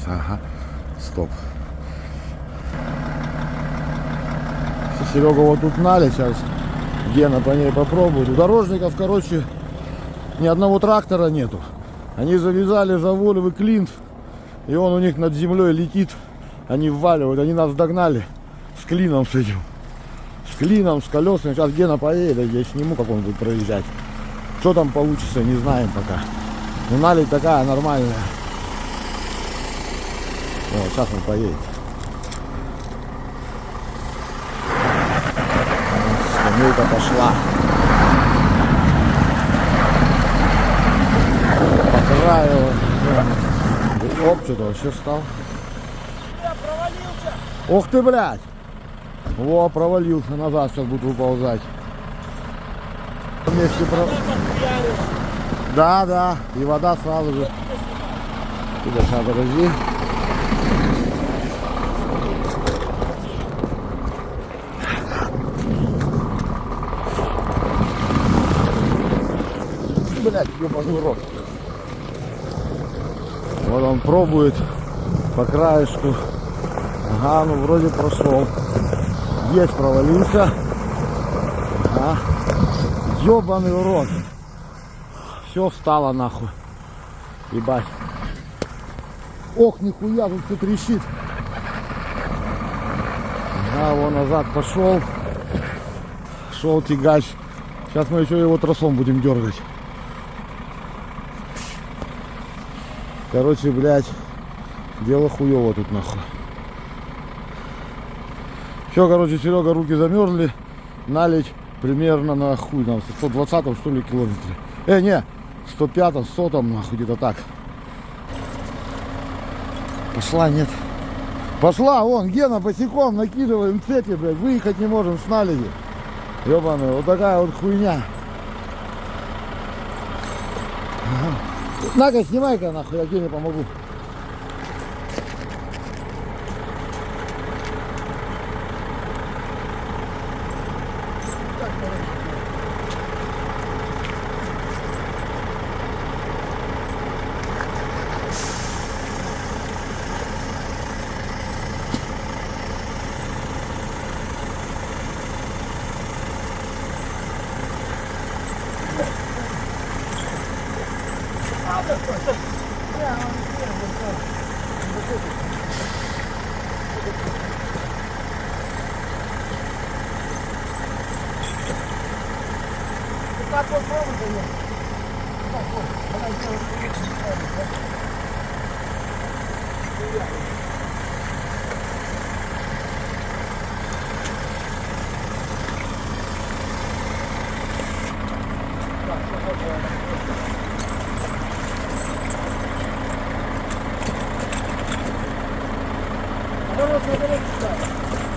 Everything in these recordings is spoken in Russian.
Ага, стоп. Серега вот тут налить, сейчас Гена по ней попробует. У дорожников, короче, ни одного трактора нету. Они завязали заволивый клин, и он у них над землей летит. Они вваливают, они нас догнали с клином с этим. С клином, с колесами. Сейчас Гена поедет, я сниму, как он будет проезжать. Что там получится, не знаем пока. Но налить такая нормальная. Вот, сейчас он поедет. Скамейка пошла. По краю. Оп, что-то вообще встал. Ух ты, блядь! Во, провалился назад, сейчас будет выползать. Вместе Да, да, и вода сразу же. Сейчас, подожди. Блядь, ёбаный рот. Вот он пробует по краешку. Ага, ну вроде прошел. Есть, провалился. Ага. Ёбаный урод. Все встало нахуй. Ебать. Ох, нихуя, тут все трещит. Ага, вон назад пошел. Шел тягач. Сейчас мы еще его тросом будем дергать. Короче, блядь, дело хуево тут нахуй. Все, короче, Серега, руки замерзли. Налить примерно на хуй, на 120 что ли километре. Не, 105, 100 нахуй, где-то так. Пошла, нет. Пошла, вон, Гена босиком накидываем цепи, блядь, выехать не можем с наледи. Ёбаная, вот такая вот хуйня. Ага. На-ка, снимай-ка нахуй, я Гене помогу.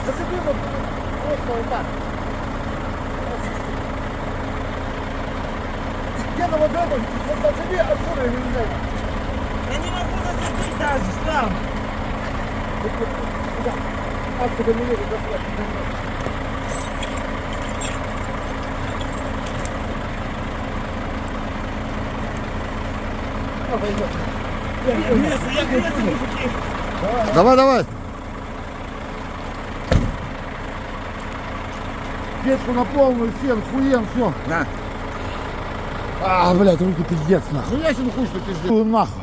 Зацепи вот просто вот так. Где-то вот это, вот зацепи, откуда я не знаю. Я не могу зацепить даже, сам. Откуда мне не заплатить? Я грязный, мужики. Давай, давай. Печку на полную, фен, хуен, все. На. Блядь, руки пиздец, нахуй. Ну я себе хуй, что ты сделал. Хуй нахуй.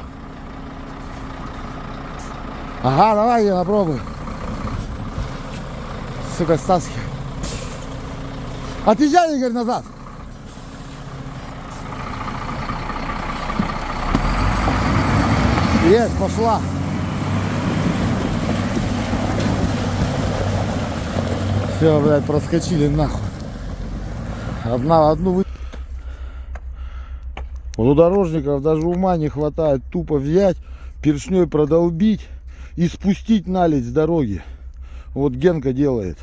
Ага, давай, я попробуй. Сука, Стаски. Отъезжай, Игорь, назад. Есть, пошла. Все, блядь, проскочили нахуй. Одну вы... Вот у дорожников даже ума не хватает тупо взять, першней продолбить и спустить налить с дороги. Вот Генка делает.